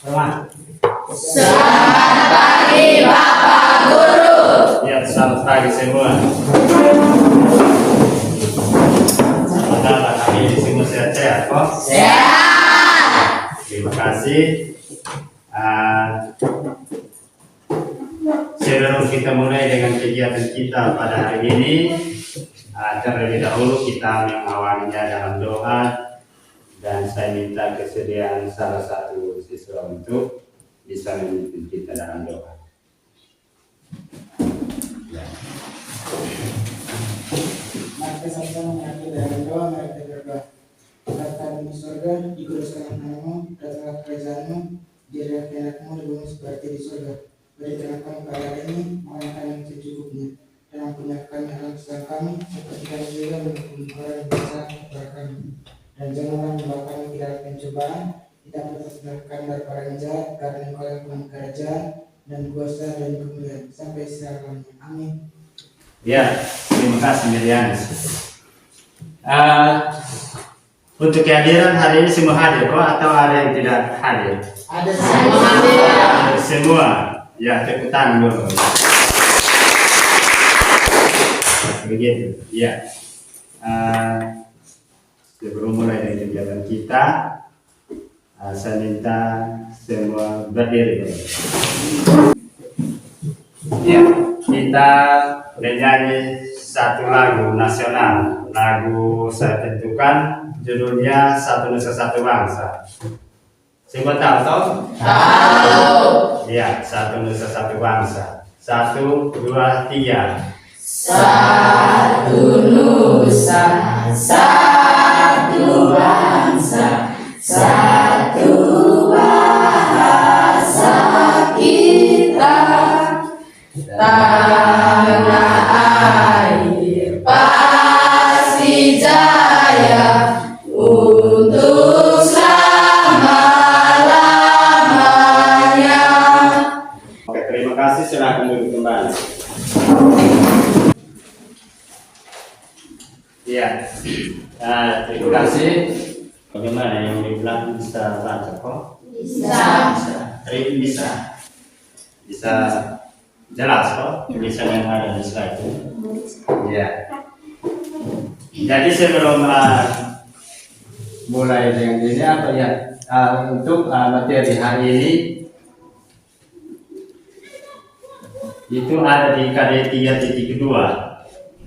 Selamat pagi Bapak Guru. Ya, selamat pagi semua. Selamat datang hari ini semua sehat-sehat kok? Sehat. Terima kasih. Sebelum kita mulai dengan kegiatan kita pada hari ini, terlebih dahulu kita mengawalinya dalam doa. Dan saya minta kesediaan salah satu siswa untuk bisa memimpin kita dalam doa. Ya. Mari sama-sama mengatur dalam doa, mari kita berdoa. Bapa di surga, dikuduskanlah namamu, datanglah kerajaanmu, jadilah kehendakmu di bumi seperti di surga. Berikanlah kami pada hari ini makanan kami yang secukupnya, dan ampunilah kami akan kesalahan kami, seperti kami juga mengampuni orang yang bersalah kepada kami. Dan janganlah membawa kami ke dalam pencobaan, kita berpasrahkan daripada yang jahat, karena Engkau yang punya kerajaan dan kuasa dan kemuliaan sampai selama-lamanya. Amin. Ya, terima kasih Miriam. Untuk kehadiran hari ini semua hadir kok atau ada yang tidak hadir? Ada semua hadir. Ada semua. Ya, tepuk tangan dulu. Begitu. Ya. Sebelum mulai dengan kegiatan kita, saya minta semua berdiri. Ya, kita menyanyi satu lagu nasional. Lagu saya tentukan judulnya Satu Nusa Satu Bangsa. Semua tahu toh? Tahu. Ya, Satu Nusa Satu Bangsa. 1, 2, 3. Satu nusa, satu bangsa, satu bahasa kita. Tanah air pasti jaya untuk selama-lamanya. Oke, terima kasih. Silakan duduk kembali. Iya, terima kasih. Bagaimana yang di belakang bisa baca kok? Bisa. Bisa jelas kok tulisan yang ada di slide itu. Iya. Jadi sebelum mulai dengan ini apa ya? Untuk materi hari ini itu ada di KD 3.2.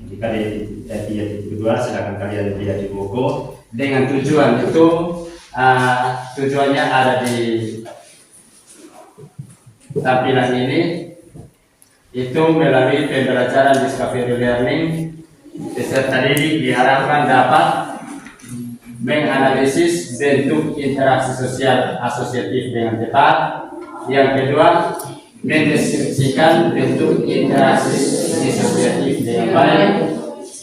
Di KD 3.2 silakan kalian lihat di buku. Dengan tujuan itu tujuannya ada di tampilan ini. Itu melalui pembelajaran discovery learning, peserta didik diharapkan dapat menganalisis bentuk interaksi sosial asosiatif dengan tepat. Yang kedua, mendeskripsikan bentuk interaksi asosiatif dengan baik.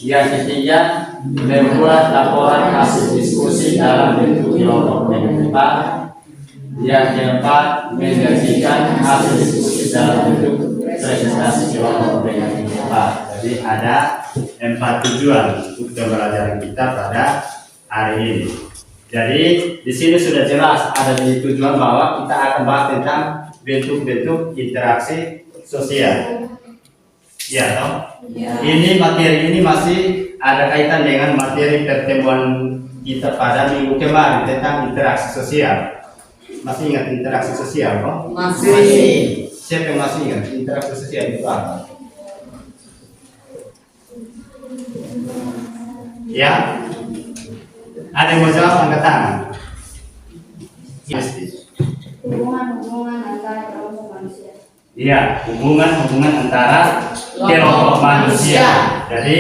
Yang ketiga, membuat laporan hasil diskusi dalam bentuk kelompok dengan tepat. Yang keempat, menyajikan hasil diskusi dalam bentuk presentasi kelompok dengan tepat. Jadi ada 4 tujuan untuk pembelajaran kita pada hari ini. Jadi di sini sudah jelas ada di tujuan bahwa kita akan bahas tentang bentuk-bentuk interaksi sosial. Ya, toh? Ya. Ini materi ini masih ada kaitan dengan materi pertemuan kita pada minggu kemarin tentang interaksi sosial. Masih ingat interaksi sosial, toh? Masih. Siapa yang masih ingat interaksi sosial itu apa? Ya? Ada yang mau jawab angkat tangan? Pasti. Hubungan antara kelompok manusia. Iya, hubungan antara kelompok manusia. Jadi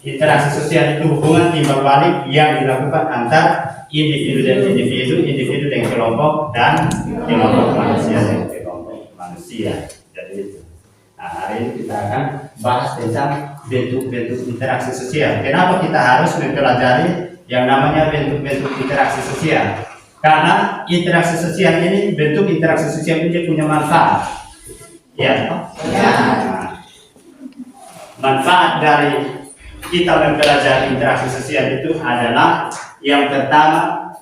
interaksi sosial itu hubungan timbal balik yang dilakukan antar individu dan individu dengan kelompok dan kelompok manusia dengan kelompok manusia. Jadi itu. Nah, hari ini kita akan bahas tentang bentuk-bentuk interaksi sosial. Kenapa kita harus mempelajari yang namanya bentuk-bentuk interaksi sosial? Karena interaksi sosial ini, bentuk interaksi sosial ini punya manfaat. Ya, Ya. Nah, manfaat dari kita mempelajari interaksi sosial itu adalah yang pertama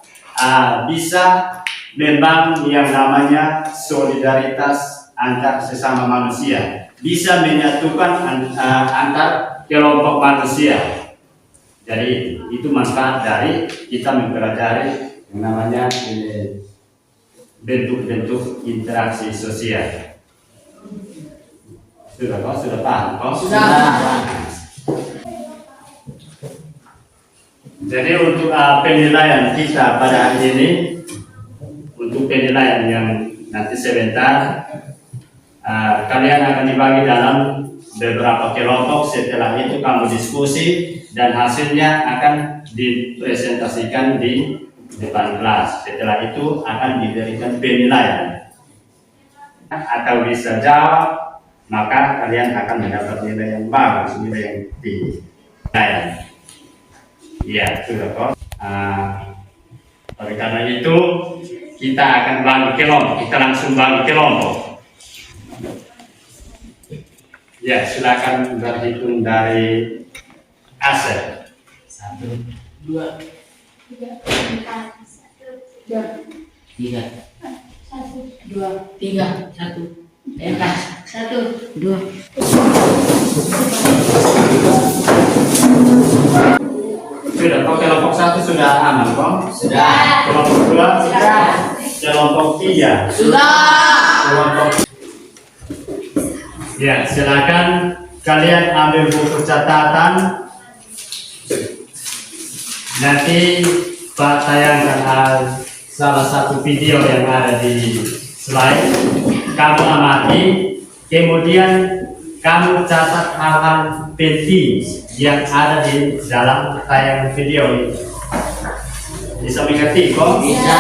bisa memang yang namanya solidaritas antar sesama manusia, bisa menyatukan antar kelompok manusia. Jadi itu manfaat dari kita mempelajari yang namanya bentuk-bentuk interaksi sosial. Sudah paham? Sudah. Jadi untuk penilaian kita pada hari ini, untuk penilaian yang nanti sebentar, kalian akan dibagi dalam beberapa kelompok. Setelah itu kamu diskusi dan hasilnya akan dipresentasikan di depan kelas. Setelah itu akan diberikan penilaian. Atau bisa jawab, maka kalian akan mendapat nilai yang bagus, nilai yang tinggi. Ya, sudah kok. Oleh karena itu, kita akan bagi kelompok. Kita langsung bagi kelompok. Ya, silakan berhitung dari Asep. 1, 2, 3, 4, 1, 3, 2, 3, 1. Entah. 1, 2. Sudah, kok kelompok 1 sudah aman kok? Sudah. Kelompok 2? Sudah. Kelompok 3? Sudah. Kelompok. Ya, silakan kalian ambil buku catatan. Nanti Pak tayangkan salah satu video yang ada di slide. Kamu amati, kemudian kamu catat hal-hal penting yang ada di dalam tayangan video ini. Bisa mengerti kok? Bisa.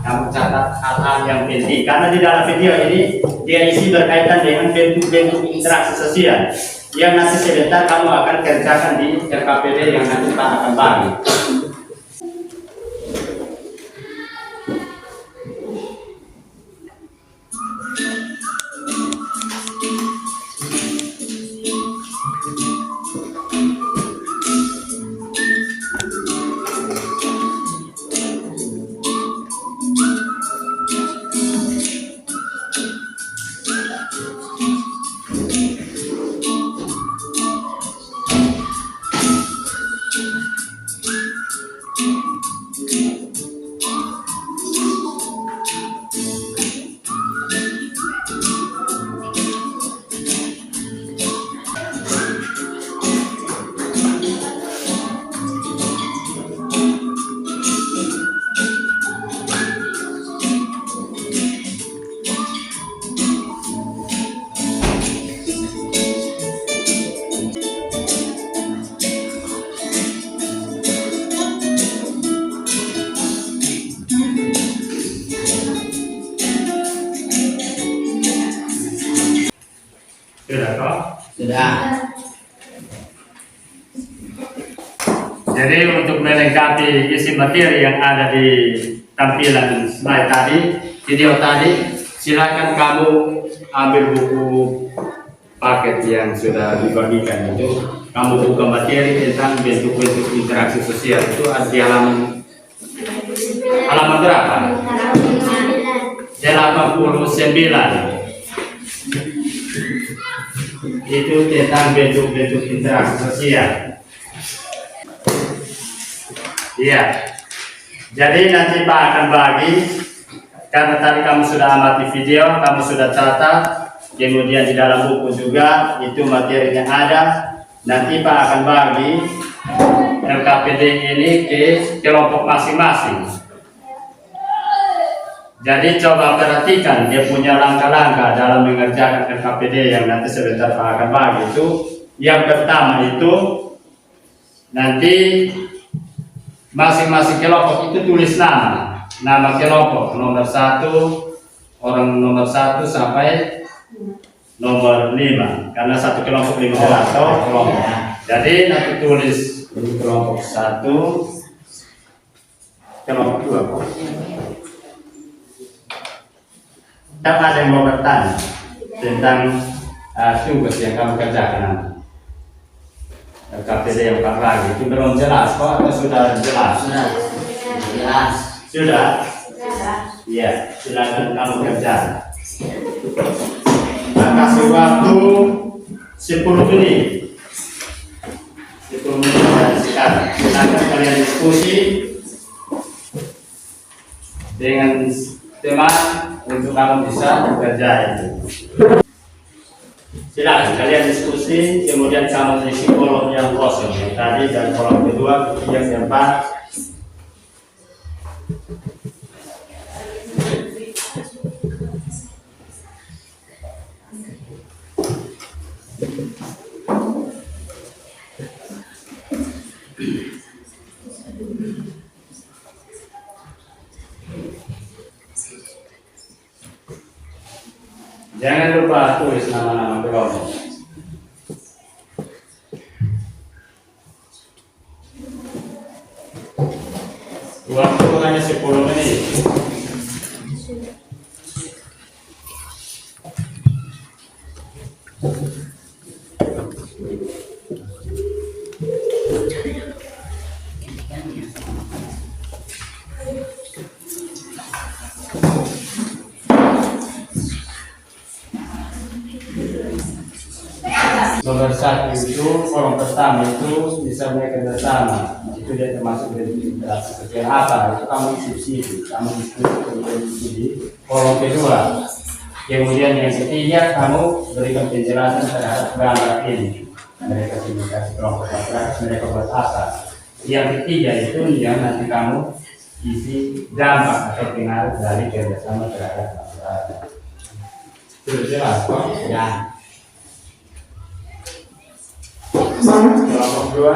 Kamu catat hal-hal yang penting karena di dalam video ini dia isi berkaitan dengan bentuk-bentuk interaksi sosial yang nanti sebentar kamu akan kerjakan di RKPD yang nanti Pak akan bagi. Sudah kok? Sudah. Jadi untuk melengkapi isi materi yang ada di tampilan slide tadi, video tadi, silakan kamu ambil buku paket yang sudah dibagikan itu. Kamu buka materi tentang bentuk-bentuk interaksi sosial itu ada di halaman berapa? 89. Itu tentang bentuk-bentuk interaksi sosial. Iya. Jadi nanti Pak akan bagi, karena tadi kamu sudah amati video, kamu sudah catat, kemudian di dalam buku juga itu materinya ada. Nanti Pak akan bagi LKPD ini ke kelompok masing-masing. Jadi coba perhatikan dia punya langkah-langkah dalam mengerjakan LKPD yang nanti sebentar Pak akan bagi itu. Yang pertama itu nanti masing-masing kelompok itu tulis nama kelompok nomor 1, orang nomor 1 sampai nomor 5 karena satu kelompok 5 kelompok. Jadi nanti tulis kelompok 1, kelompok 2. Dan ada yang mau bertanya tentang tugas yang kamu kerjakan nanti. LKPD yang Pak lagi itu belum jelas kok atau sudah jelas? Sudah. Jelas. Sudah? Sudah. Ya, silakan kamu kerja. Nah, kasih waktu 10 menit. 10 menit dari sekarang. Silakan kalian diskusi dengan teman untuk kamu bisa bekerja itu. Silakan kalian diskusi, kemudian kamu isi kolom yang kosong yang tadi dan kolom kedua, ketiga, keempat. Jangan lupa tulis nama-nama kelompok. Waktu hanya 10 menit. Nomor 1 itu kolom pertama itu misalnya kerjasama, itu dia termasuk dari interaksi sosial apa, itu kamu isi situ, kamu diskusi kemudian isi di kolom kedua. Kemudian yang ketiga kamu berikan penjelasan terhadap gambar ini, mereka komunikasi kelompok masyarakat, mereka buat apa. Yang ketiga itu yang nanti kamu isi dampak atau pengaruh dari kerjasama terhadap masyarakat. Sudah jelas kok? Ya. Kelompok 2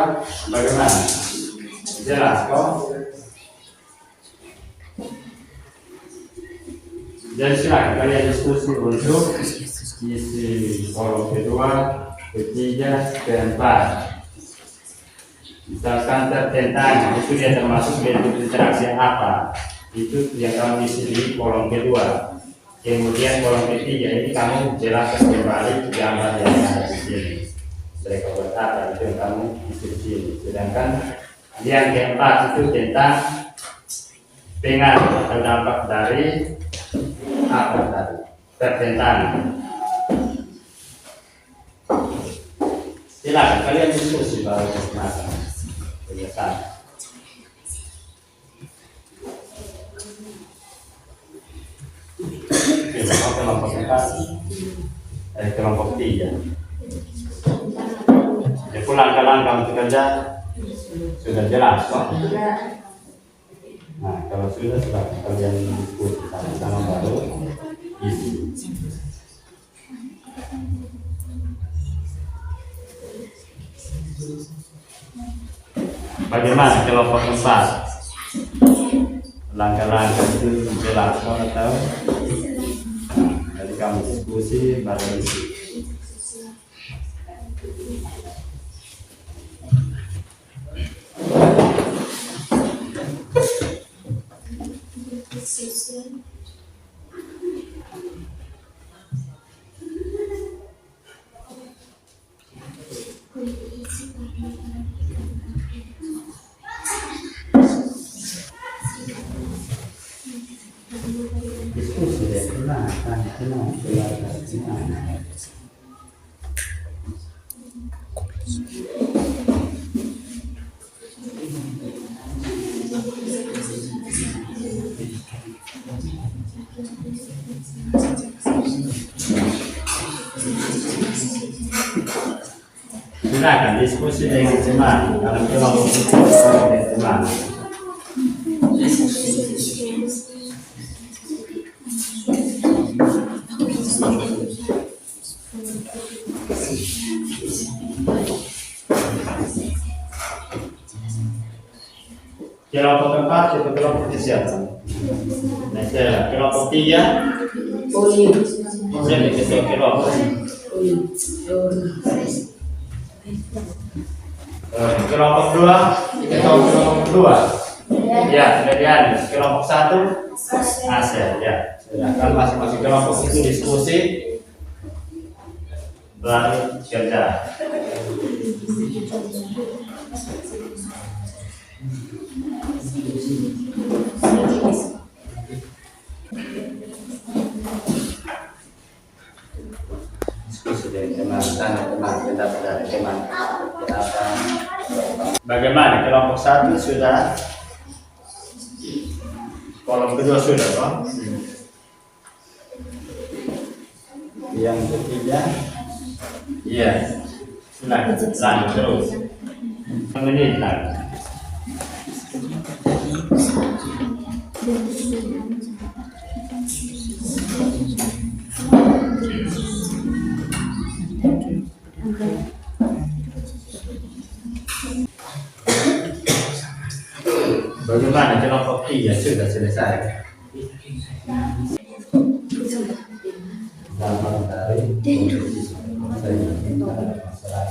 bagaimana? Jelas kok? Jadi silakan kalian diskusi untuk isi kolom kedua, ketiga, keempat. Misalkan tentang itu dia termasuk bentuk interaksi apa? Itu yang kamu isi di kolom kedua. Kemudian kolom ketiga ini kamu jelaskan kembali gambar yang ada di sini. Mereka buat apa itu yang kamu isi di sini. Sedangkan yang keempat itu tentang pengaruh atau dampak dari apa tadi? Pertentangan. Silakan kalian diskusi baru masalah penjelasan. Kelompok 4 dari kelompok 3. Jadi langkah-langkah untuk kerja sudah jelas kok. Nah kalau sudah kalian diskusi sama-sama baru isi. Bagaimana kelompok 4? Langkah-langkah itu jelas kok atau? Jadi kamu diskusi baru isi. Diskusi deh, tenang. Silakan diskusi dengan teman. Dalam kelompok diskusi dengan teman. Kelompok 4 itu kelompok kesehatan. Nah, kelompok 3 kemudian dikasih kelompok. Kelompok 2 ya sudah dihanus. Kelompok 1 ASER ya. Sedangkan masing-masing kelompok itu diskusi baru kerja. sana teman, pendapat dari teman. Silakan. Bagaimana kelompok 1 sudah? Kolom kedua sudah, Pak? Yang ketiga, Iya. Silakan lanjut terus. Menit lagi. Bagaimana kelompok 3 sudah selesai? dampak dari posisi seimbang pada masyarakat.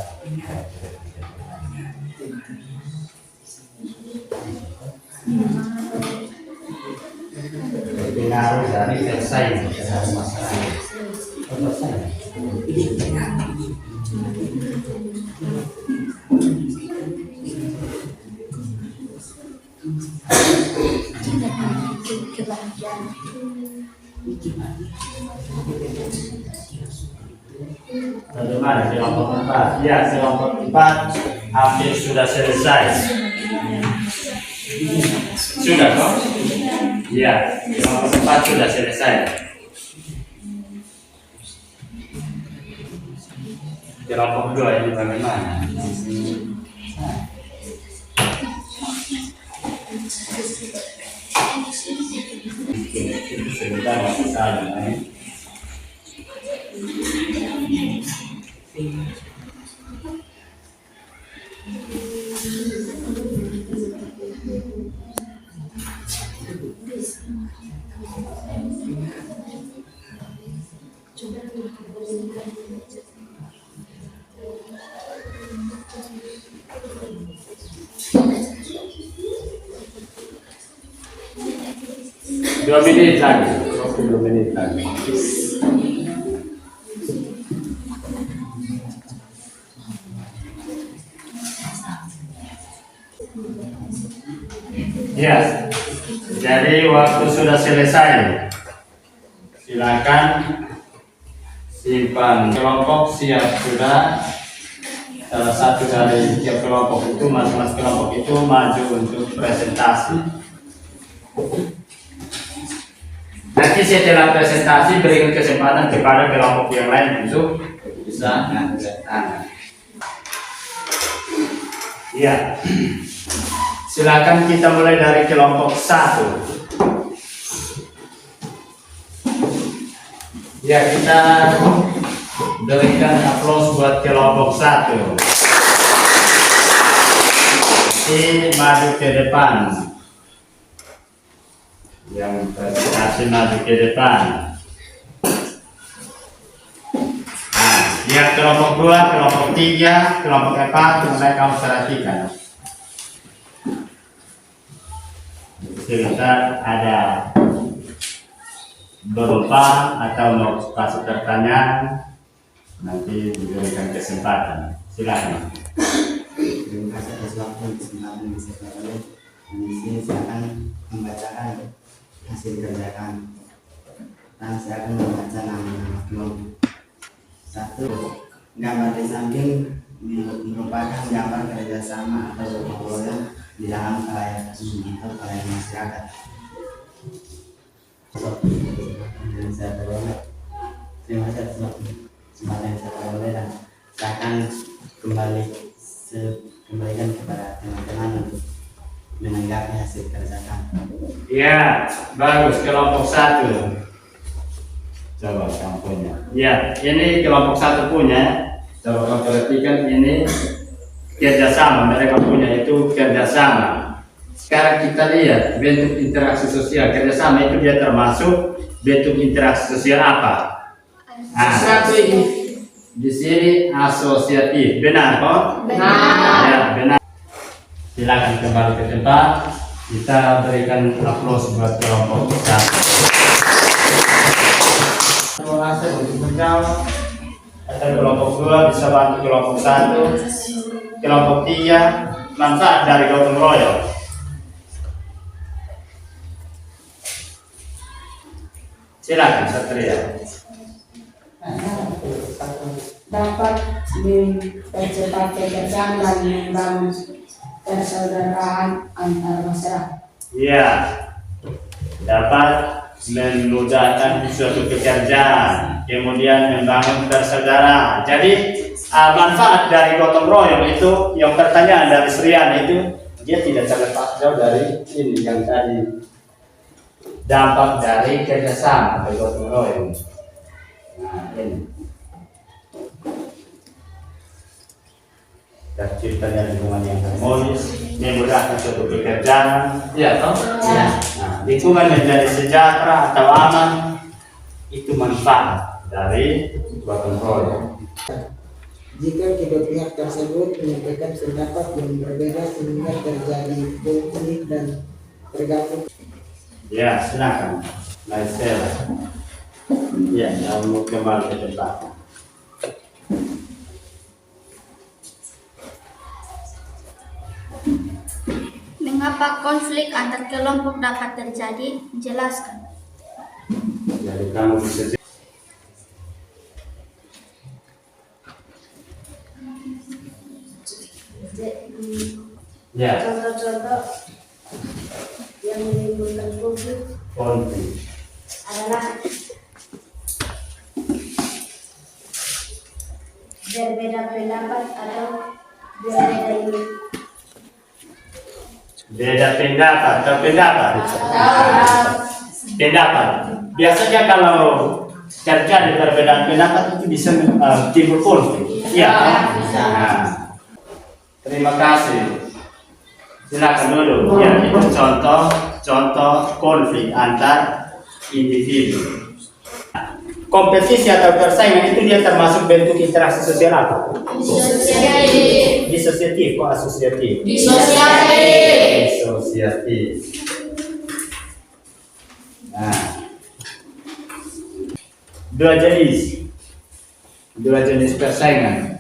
Pengaruh dari persaingan terhadap masyarakat. Persaingan. Bagaimana kelompok 4? Ya, kelompok 4 hampir sudah selesai. Sudah kok? Ya, kelompok 4 sudah selesai. Kelompok 2 ini bagaimana? Itu sebentar masih salah. Dua menit lagi. 20 menit lagi. Ya, jadi waktu sudah selesai. Silakan simpan kelompok siap sudah. Salah satu dari tiap kelompok itu, masing-masing kelompok itu maju untuk presentasi. Nanti setelah presentasi berikan kesempatan kepada kelompok yang lain untuk bisa mengangkat tangan. Iya. Silakan kita mulai dari kelompok 1. Ya, kita berikan aplaus buat kelompok 1. Ini maju ke depan. Yang presentasi maju ke depan. Nah, lihat kelompok 2, kelompok 3, kelompok 4, mulai kamu perhatikan. Sebentar ada berupa atau mau kasih pertanyaan, nanti diberikan kesempatan. Silakan. Terima kasih atas waktu kesempatan bisa beroleh. Di sini saya akan membacakan hasil kerja kami. Dan saya akan membaca nama kelompok 1. Gambar di samping merupakan gambar kerjasama atau gotong royong di dalam kelayakan atau kelayakan masyarakat. Dan saya beroleh. Terima kasih atas waktu kesempatan yang saya beroleh, dan saya akan kembalikan kepada teman-teman untuk menanggapi hasil kerja kami. Ya, bagus kelompok 1. Coba kamu punya. Ya, ini kelompok 1 punya. Coba kamu perhatikan, ini kerjasama, mereka punya itu kerjasama. Sekarang kita lihat bentuk interaksi sosial. Kerjasama itu dia termasuk bentuk interaksi sosial apa? Di sini asosiatif, benar kok? Benar. Ya, benar. Silakan kembali ke tempat. Kita berikan aplaus buat kelompok 1. Terima kasih untuk menjawab. Atau kelompok 2 bisa bantu kelompok 1. Kelompok 3 manfaat dari gotong royong. Silakan Satria. Dapat mempercepat pekerjaan dan membangun persaudaraan antar masyarakat. Ya, dapat memudahkan suatu pekerjaan, kemudian membangun persaudaraan. Jadi manfaat dari gotong royong itu, yang pertanyaan dari Srian itu, dia tidak terlepas jauh dari ini yang tadi, dampak dari kerjasama atau gotong royong. Nah, ini terciptanya lingkungan yang harmonis, memudahkan suatu pekerjaan. Iya, toh? Ya. Nah, lingkungan menjadi sejahtera atau aman, itu manfaat dari gotong royong. Jika kedua pihak tersebut menyampaikan pendapat yang berbeda sehingga terjadi konflik dan terganggu. Ya, silakan. Marcel. Ya, kamu kembali ke tempat. Mengapa konflik antar kelompok dapat terjadi? Jelaskan. Jadi kamu bisa ya, Contoh-contoh yang menimbulkan konflik. adalah berbeda pendapat atau berbeda ini. Beda pendapat atau pendapat. Pendapat. Biasanya kalau terjadi perbedaan pendapat itu bisa timbul konflik. Iya. Nah, terima kasih. Silakan dulu. Ya, itu contoh konflik antar individu. Kompetisi atau persaingan itu dia termasuk bentuk interaksi sosial apa? Disosiatif. Kok asosiatif? Disosiatif. Nah, dua jenis persaingan.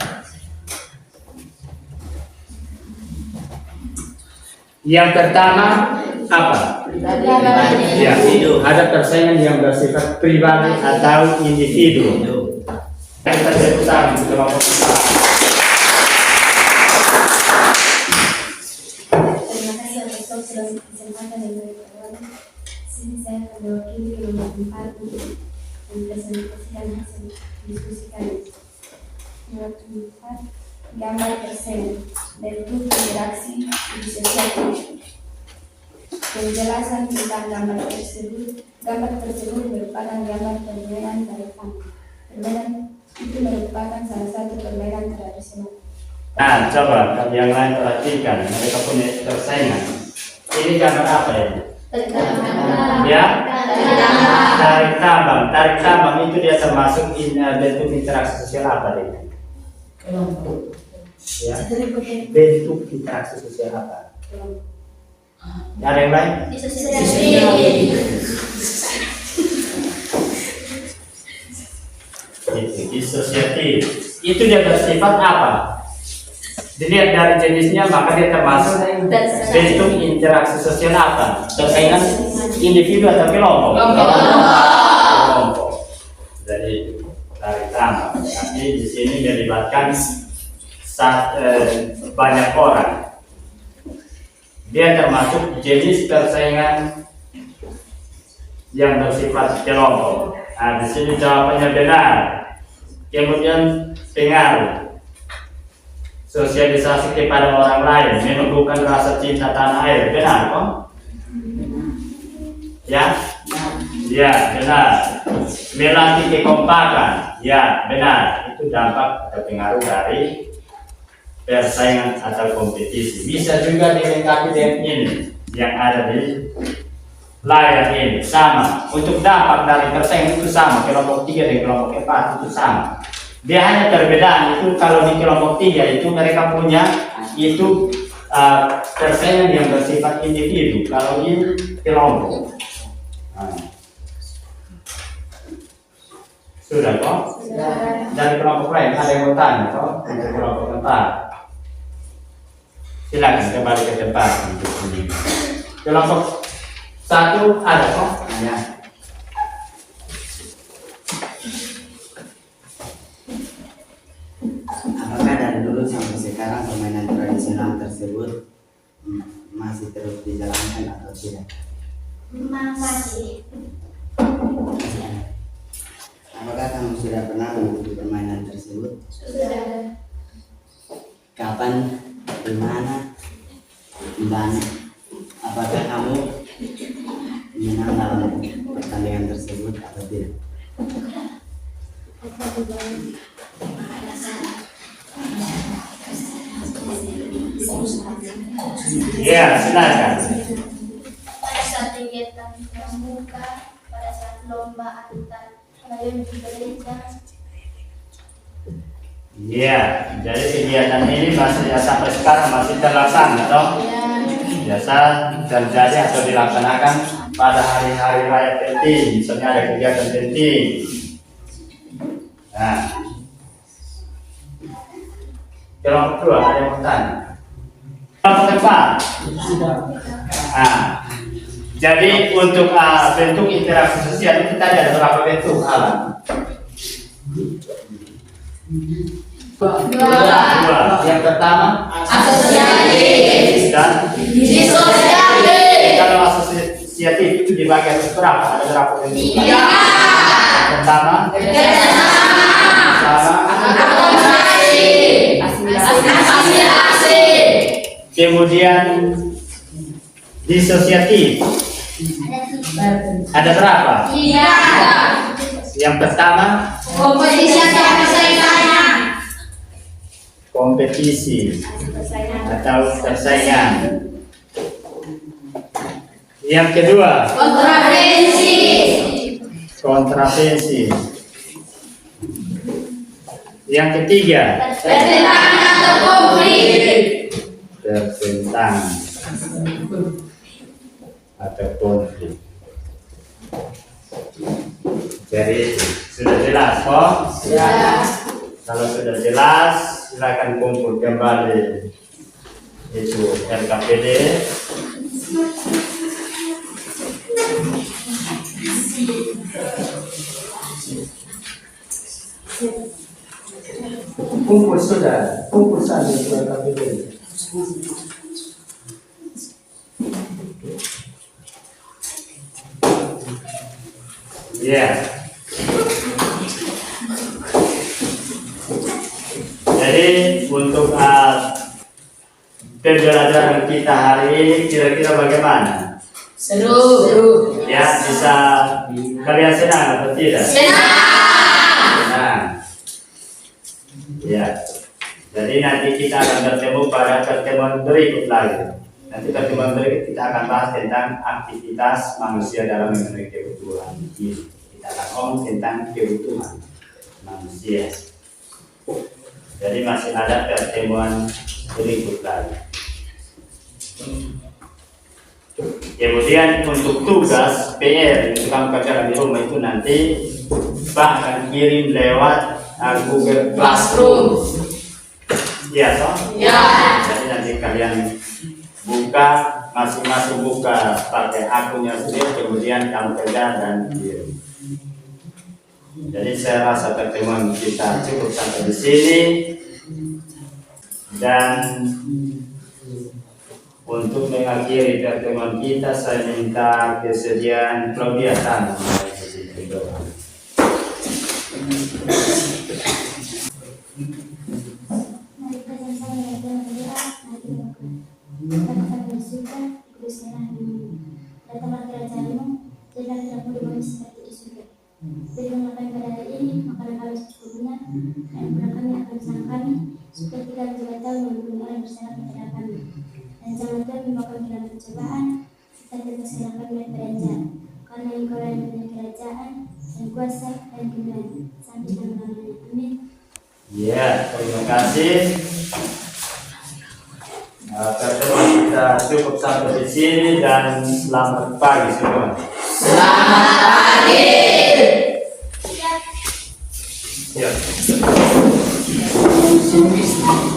Yang pertama apa? Ya, ada persaingan yang bersifat pribadi atau individu. Kita sebutkan kelompok besar. Terima kasih atas kesempatan yang diberikan. Sini saya akan mewakili kelompok 4 untuk mempresentasikan hasil diskusi kami. Kelompok 4, gambar persaingan, bentuk interaksi disosiatif. Penjelasan tentang gambar tersebut merupakan gambar permainan tarikan. Permainan itu merupakan salah satu permainan tradisional. Nah, coba yang lain perhatikan, mereka punya persaingan. Ini gambar apa ya? Ya, tarik tambang. Tarik tambang itu dia termasuk bentuk interaksi sosial apa deh? Ya, bentuk interaksi sosial apa? Ada yang lain? Disosiatif. Itu dia bersifat apa? Dilihat dari jenisnya maka dia termasuk bentuk interaksi sosial apa? Persaingan individu atau kelompok? Kelompok. Jadi tarik tambang. Tapi di sini melibatkan banyak orang. Dia termasuk jenis persaingan yang bersifat kelompok. Nah, di sini jawabannya benar. Kemudian pengaruh sosialisasi kepada orang lain, menumbuhkan rasa cinta tanah air, benar kok? Ya, ya benar. Melatih kekompakan, ya benar. Itu dampak atau pengaruh dari persaingan atau kompetisi. Bisa juga dilengkapi dengan ini yang ada di layar ini, sama. Untuk dampak dari persaingan itu sama, kelompok 3 dan kelompok 4 itu sama. Dia hanya perbedaan itu kalau di kelompok 3 itu mereka punya itu persaingan yang bersifat individu, kalau ini kelompok. Nah. Sudah kok? Dari kelompok lain ada yang mau tanya kok? Untuk kelompok 4. Silakan kembali ke tempat untuk ini. Kelompok 1 ada kok? Ya. masih terus dijalankan atau tidak? Masih. Apakah kamu sudah pernah mengikuti permainan tersebut? Sudah. Kapan, di mana, dan apakah kamu menang dalam pertandingan tersebut atau tidak? Ya, silakan. Pada saat kegiatan pramuka, pada saat lomba antar pelayan di gereja. Ya, jadi kegiatan ini masih sampai sekarang masih terlaksana, toh? Biasa terjadi atau dilaksanakan pada hari-hari raya penting, misalnya ada kegiatan penting. Nah, kelompok kedua ada yang bertanya. Kelompok keempat. Nah, jadi untuk bentuk interaksi sosial itu tadi ada berapa bentuk alat? Dua. Yang pertama, Asosiatif. Dan Disosiatif. kalau asosiatif itu dibagi atas berapa? Ada berapa bentuk? Tiga. Yang pertama, sama. Asimilasi. Kemudian disosiatif ada berapa? Tiga. Yang pertama, Kompetisi atau persaingannya. kompetisi atau persaingan. Yang kedua, Kontravensi. kontravensi. Yang ketiga, Pertentangan atau konflik. pertentangan atau konflik. Jadi sudah jelas kok? Ya. Kalau sudah jelas, silakan kumpul kembali itu LKPD. Kumpul sudah, kumpul saja itu LKPD. Ya. Jadi untuk pembelajaran kita hari ini kira-kira bagaimana? Seru. Ya, bisa kalian senang atau tidak? Senang. Ya. Jadi nanti kita akan bertemu pada pertemuan berikut lagi. Nanti pertemuan berikut kita akan bahas tentang aktivitas manusia dalam memenuhi kebutuhan hidup. Kita akan ngomong tentang kebutuhan manusia. Jadi masih ada pertemuan berikut lagi. Kemudian untuk tugas PR yang kamu kerjakan di rumah itu nanti Pak akan kirim lewat Google Classroom. Iya toh? Ya. Jadi nanti kalian buka, masing-masing buka pakai akunnya sendiri, kemudian kamu kerja dan kirim. Jadi saya rasa pertemuan kita cukup sampai di sini. Dan untuk mengakhiri pertemuan kita, saya minta kesediaan Claudia Tan. Mari kita sama-sama berdoa. Katakan bersyukur, kuduskanlah namamu. Datanglah kerajaanmu, jadilah kehendakmu di bumi seperti di surga. Berikan makan pada hari ini, makanan kami secukupnya, dan ampunilah kami akan kesalahan kami, supaya kita juga tahu mengampuni orang bersalah kepada kami. Dan jangan Tuhan membawa kami dalam pencobaan, serta kita selamatkan kami dari jahat. Karena Engkau yang punya kerajaan dan kuasa dan kemuliaan sampai selama-lamanya. Amin. Ya, terima kasih. Pertemuan kita cukup sampai di sini dan selamat pagi semua. Selamat pagi. Ya. Sini.